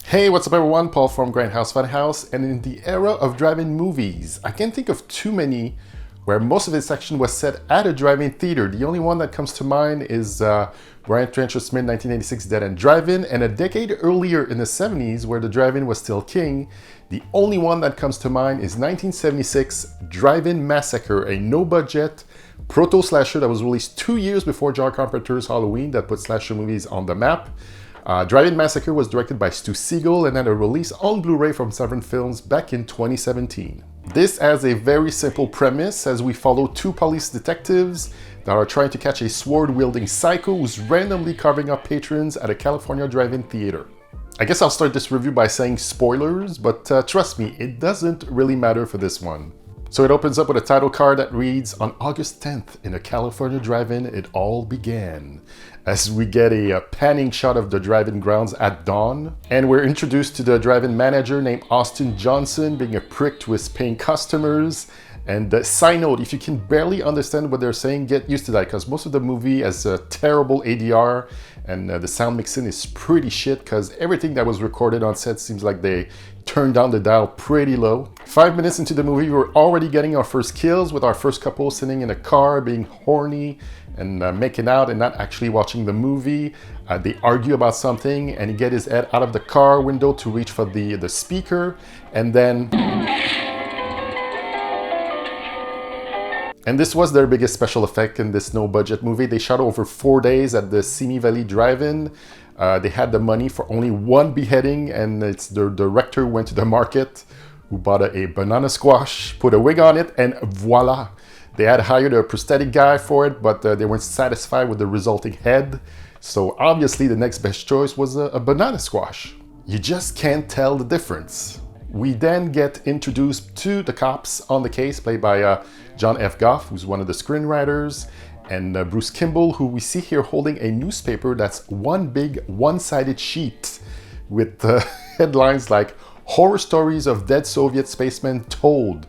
Hey, what's up everyone? Paul from Grindhouse Funhouse, and in the era of drive-in movies, I can't think of too many where most of its action was set at a drive-in theater. The only one that comes to mind is Brian Trencher Smith 1986 Dead End Drive-In, and a decade earlier in the 70s where the drive-in was still king. The only one that comes to mind is 1976 Drive-In Massacre, a no-budget Proto-Slasher that was released 2 years before John Carpenter's Halloween that put slasher movies on the map. Drive-In Massacre was directed by Stu Segall and had a release on Blu-ray from Severin Films back in 2017. This has a very simple premise as we follow two police detectives that are trying to catch a sword-wielding psycho who's randomly carving up patrons at a California drive-in theater. I guess I'll start this review by saying spoilers, but trust me, it doesn't really matter for this one. So it opens up with a title card that reads, "On August 10th, in a California drive-in, it all began," as we get a panning shot of the drive-in grounds at dawn. And we're introduced to the drive-in manager named Austin Johnson being a prick to his paying customers. And side note, if you can barely understand what they're saying, get used to that, because most of the movie has a terrible ADR and the sound mixing is pretty shit, because everything that was recorded on set seems like they turned down the dial pretty low. 5 minutes into the movie, we're already getting our first kills with our first couple sitting in a car being horny and making out and not actually watching the movie. They argue about something and he gets his head out of the car window to reach for the speaker, and then... And this was their biggest special effect in this no-budget movie. They shot over 4 days at the Simi Valley Drive-In. They had the money for only one beheading, and it's the director went to the market, who bought a banana squash, put a wig on it, and voila! They had hired a prosthetic guy for it, but they weren't satisfied with the resulting head. So obviously the next best choice was a banana squash. You just can't tell the difference. We then get introduced to the cops on the case, played by John F. Goff, who's one of the screenwriters, and Bruce Kimball, who we see here holding a newspaper that's one big one-sided sheet with headlines like "Horror Stories of Dead Soviet Spacemen Told,"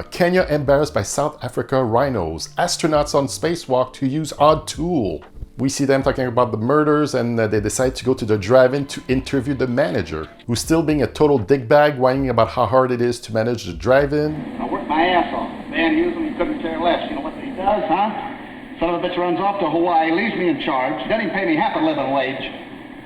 "Kenya Embarrassed by South Africa Rhinos," "Astronauts on Spacewalk to Use Odd Tool." We see them talking about the murders, and they decide to go to the drive-in to interview the manager, who's still being a total dickbag, whining about how hard it is to manage the drive-in. I worked my ass off. Man used him, he couldn't care less. You know what he does, huh? Son of a bitch runs off to Hawaii, leaves me in charge, doesn't even pay me half a living wage.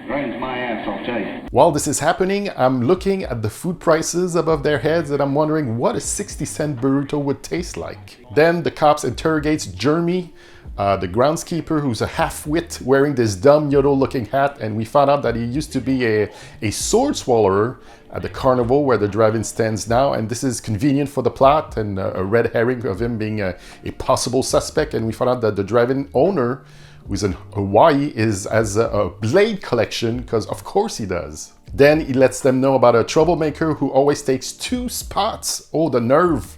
Drains my ass, I'll tell you. While this is happening, I'm looking at the food prices above their heads and I'm wondering what a 60-cent burrito would taste like. Then the cops interrogates Jeremy, the groundskeeper, who's a half-wit wearing this dumb yodel-looking hat, and we found out that he used to be a sword swallower at the carnival where the drive-in stands now, and this is convenient for the plot and a red herring of him being a possible suspect. And we found out that the drive-in owner, who's in Hawaii, has a blade collection, because of course he does. Then he lets them know about a troublemaker who always takes 2 spots. Oh, the nerve!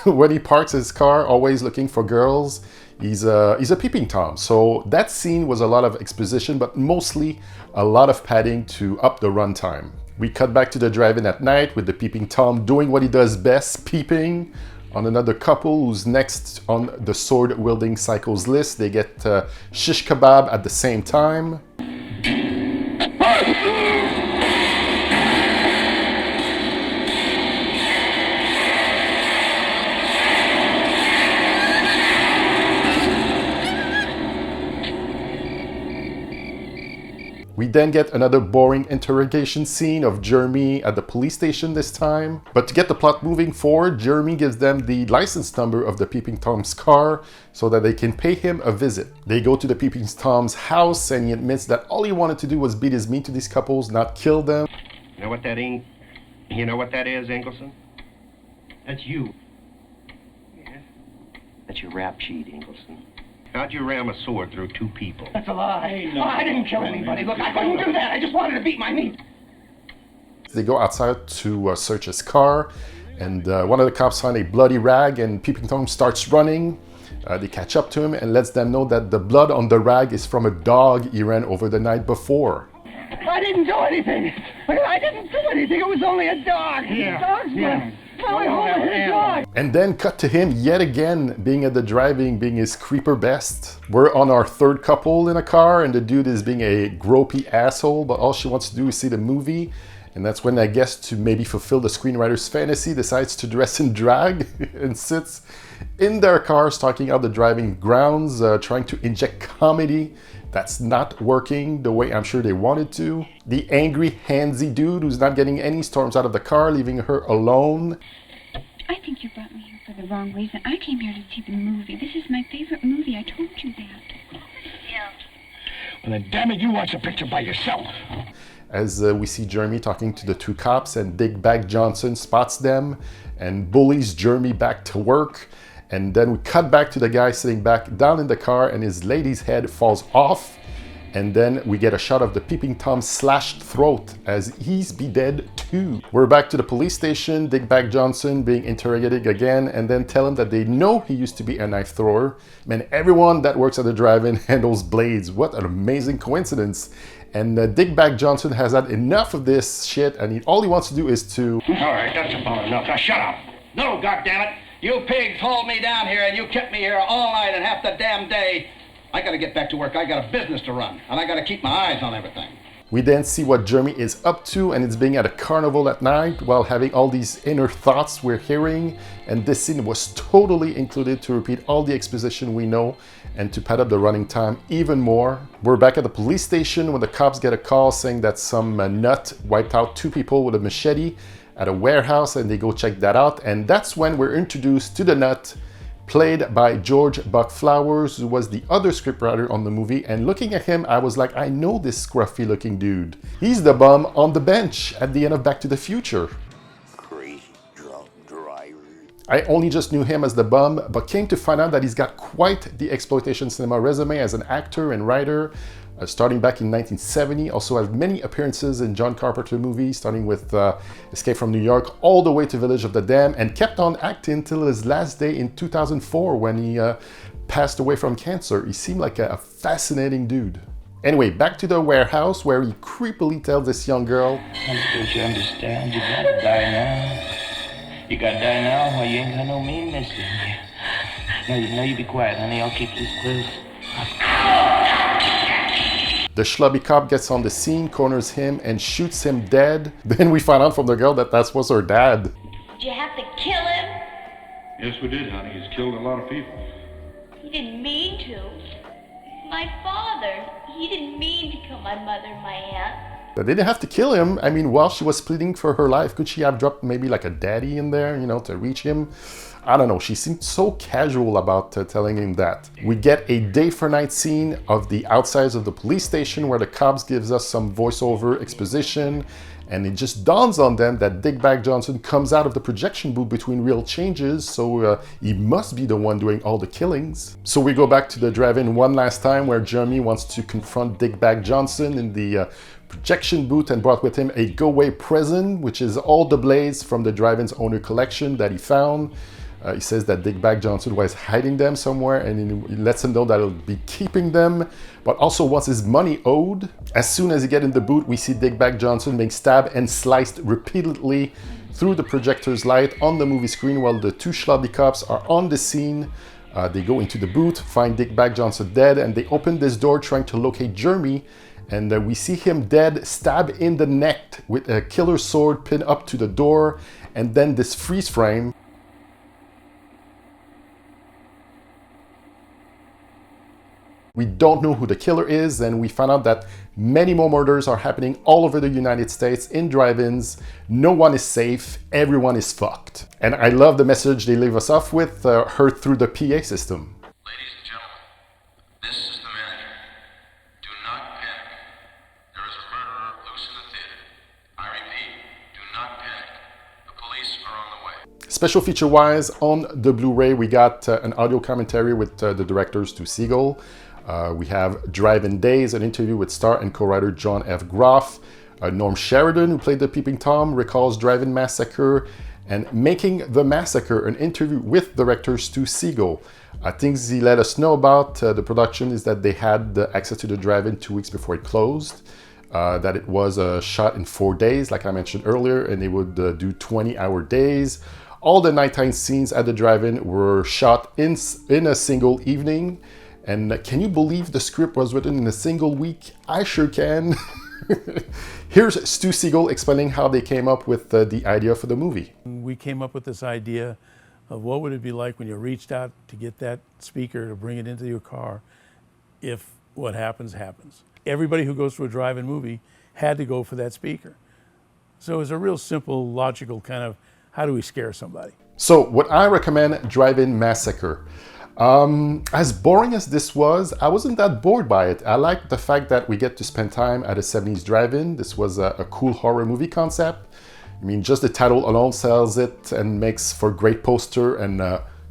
When he parks his car, always looking for girls. He's a peeping Tom. So that scene was a lot of exposition, but mostly a lot of padding to up the runtime. We cut back to the drive-in at night with the peeping Tom doing what he does best, peeping on another couple who's next on the sword-wielding psycho's list. They get shish kebab at the same time. We then get another boring interrogation scene of Jeremy at the police station this time. But to get the plot moving forward, Jeremy gives them the license number of the Peeping Tom's car so that they can pay him a visit. They go to the Peeping Tom's house and he admits that all he wanted to do was beat his meat to these couples, not kill them. You know what that ain't? You know what that is, Ingleson? That's you. Yeah? That's your rap sheet, Ingleson. How'd you ram a sword through 2 people? That's a lie. No, I didn't kill anybody. Look, I couldn't do that. I just wanted to beat my meat. They go outside to search his car, and one of the cops finds a bloody rag, and Peeping Tom starts running. They catch up to him and lets them know that the blood on the rag is from a dog he ran over the night before. I didn't do anything. I didn't do anything. It was only a dog. Yeah. Dog's blood. And then cut to him yet again being at the drive-in, being his creeper best. We're on our third couple in a car, and the dude is being a gropey asshole, but all she wants to do is see the movie. And that's when, I guess, to maybe fulfill the screenwriter's fantasy, decides to dress in drag and sits in their car, stalking out the driving grounds, trying to inject comedy that's not working the way I'm sure they wanted to. The angry, handsy dude who's not getting any storms out of the car, leaving her alone. I think you brought me here for the wrong reason. I came here to see the movie. This is my favorite movie. I told you that. Yeah. Well, then, damn it, you watch the picture by yourself. As we see Jeremy talking to the two cops, and Dickbag Johnson spots them and bullies Jeremy back to work. And then we cut back to the guy sitting back down in the car, and his lady's head falls off. And then we get a shot of the Peeping Tom's slashed throat as he's be dead too. We're back to the police station, Dickbag Johnson being interrogated again, and then tell him that they know he used to be a knife thrower. Man, everyone that works at the drive-in handles blades. What an amazing coincidence. And Dickbag Johnson has had enough of this shit, and all he wants to do is to... All right, that's about enough. Now, shut up. No, goddammit. You pigs hauled me down here, and you kept me here all night and half the damn day. I gotta get back to work. I got a business to run, and I gotta keep my eyes on everything. We then see what Jeremy is up to, and it's being at a carnival at night while having all these inner thoughts we're hearing. And this scene was totally included to repeat all the exposition we know and to pad up the running time even more. We're back at the police station when the cops get a call saying that some nut wiped out two people with a machete at a warehouse, and they go check that out. And that's when we're introduced to the nut, played by George Buck Flowers, who was the other scriptwriter on the movie. And looking at him, I was like, I know this scruffy looking dude. He's the bum on the bench at the end of Back to the Future. Crazy drunk driver. I only just knew him as the bum, but came to find out that he's got quite the exploitation cinema resume as an actor and writer. Starting back in 1970, also has many appearances in John Carpenter movies, starting with Escape from New York all the way to Village of the Damned, and kept on acting till his last day in 2004 when he passed away from cancer. He seemed like a fascinating dude. Anyway, back to the warehouse where he creepily tells this young girl, Don't you understand? You gotta die now. You gotta die now while you ain't got no meanness in you. No, you be quiet, honey. I'll keep this close. The schlubby cop gets on the scene, corners him, and shoots him dead. Then we find out from the girl that was her dad. Did you have to kill him? Yes, we did, honey. He's killed a lot of people. He didn't mean to. My father. He didn't mean to kill my mother and my aunt. They didn't have to kill him. I mean, while she was pleading for her life, could she have dropped maybe like a daddy in there, you know, to reach him? I don't know. She seemed so casual about telling him that. We get a day for night scene of the outsides of the police station where the cops gives us some voiceover exposition, and it just dawns on them that Dickbag Johnson comes out of the projection booth between real changes, so he must be the one doing all the killings. So we go back to the drive-in one last time where Jeremy wants to confront Dickbag Johnson in the projection booth and brought with him a go-away present, which is all the blades from the drive-in's owner collection that he found. He says that Dickbag Johnson was hiding them somewhere, and he lets him know that he'll be keeping them, but also wants his money owed. As soon as he gets in the booth, we see Dickbag Johnson being stabbed and sliced repeatedly through the projector's light on the movie screen while the two schlubby cops are on the scene. They go into the booth, find Dickbag Johnson dead, and they open this door trying to locate Jeremy. And we see him dead, stabbed in the neck with a killer sword pinned up to the door, and then this freeze frame. We don't know who the killer is, and we found out that many more murders are happening all over the United States in drive-ins. No one is safe, everyone is fucked. And I love the message they leave us off with, heard through the PA system. Ladies and gentlemen, this is the manager. Do not panic. There is a murderer loose in the theater. I repeat, do not panic. The police are on the way. Special feature-wise, on the Blu-ray, we got an audio commentary with the director Stu Segall. We have Drive-In Days, an interview with star and co-writer John F. Goff. Norm Sheridan, who played the Peeping Tom, recalls Drive-In Massacre, and Making the Massacre, an interview with director Stu Segall. Things he let us know about the production is that they had access to the drive-in 2 weeks before it closed, that it was shot in 4 days, like I mentioned earlier, and they would do 20-hour days. All the nighttime scenes at the drive-in were shot in a single evening. And can you believe the script was written in a single week? I sure can. Here's Stu Segall explaining how they came up with the idea for the movie. We came up with this idea of what would it be like when you reached out to get that speaker to bring it into your car if what happens, happens. Everybody who goes to a drive-in movie had to go for that speaker. So it was a real simple, logical kind of, how do we scare somebody? So would I recommend Drive-In Massacre? As boring as this was, I wasn't that bored by it. I liked the fact that we get to spend time at a 70s drive-in. This was a cool horror movie concept. I mean, just the title alone sells it and makes for great poster and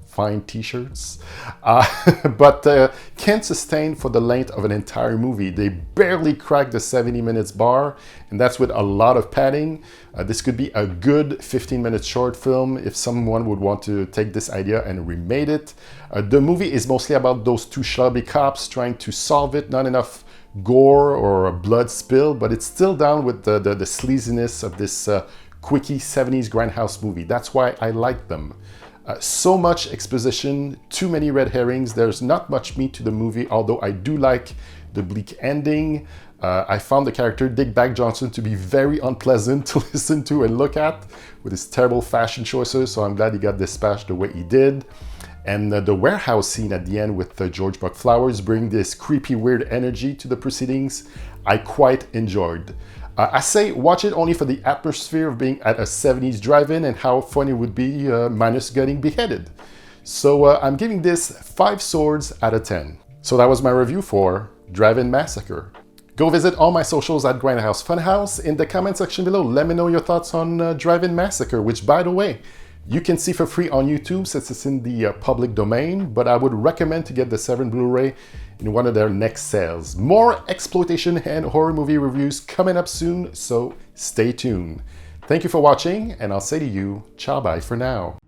fine t-shirts. But can't sustain for the length of an entire movie. They barely crack the 70 minutes bar, and that's with a lot of padding. This could be a good 15-minute short film if someone would want to take this idea and remake it. The movie is mostly about those two shabby cops trying to solve it. Not enough gore or blood spill, but it's still down with the sleaziness of this quickie 70s Grindhouse movie. That's why I like them. So much exposition, too many red herrings. There's not much meat to the movie, although I do like the bleak ending. I found the character Dick Bag Johnson to be very unpleasant to listen to and look at with his terrible fashion choices, so I'm glad he got dispatched the way he did. And the warehouse scene at the end with George Buck Flowers bring this creepy, weird energy to the proceedings I quite enjoyed. I say watch it only for the atmosphere of being at a 70s drive-in and how fun it would be minus getting beheaded. So I'm giving this 5 swords out of 10. So that was my review for Drive-In Massacre. Go visit all my socials at Grindhouse Funhouse. In the comment section below, let me know your thoughts on Drive-In Massacre, which, by the way, you can see for free on YouTube since it's in the public domain, but I would recommend to get the Severin Blu-ray in one of their next sales. More exploitation and horror movie reviews coming up soon, so stay tuned. Thank you for watching, and I'll say to you, ciao bye for now.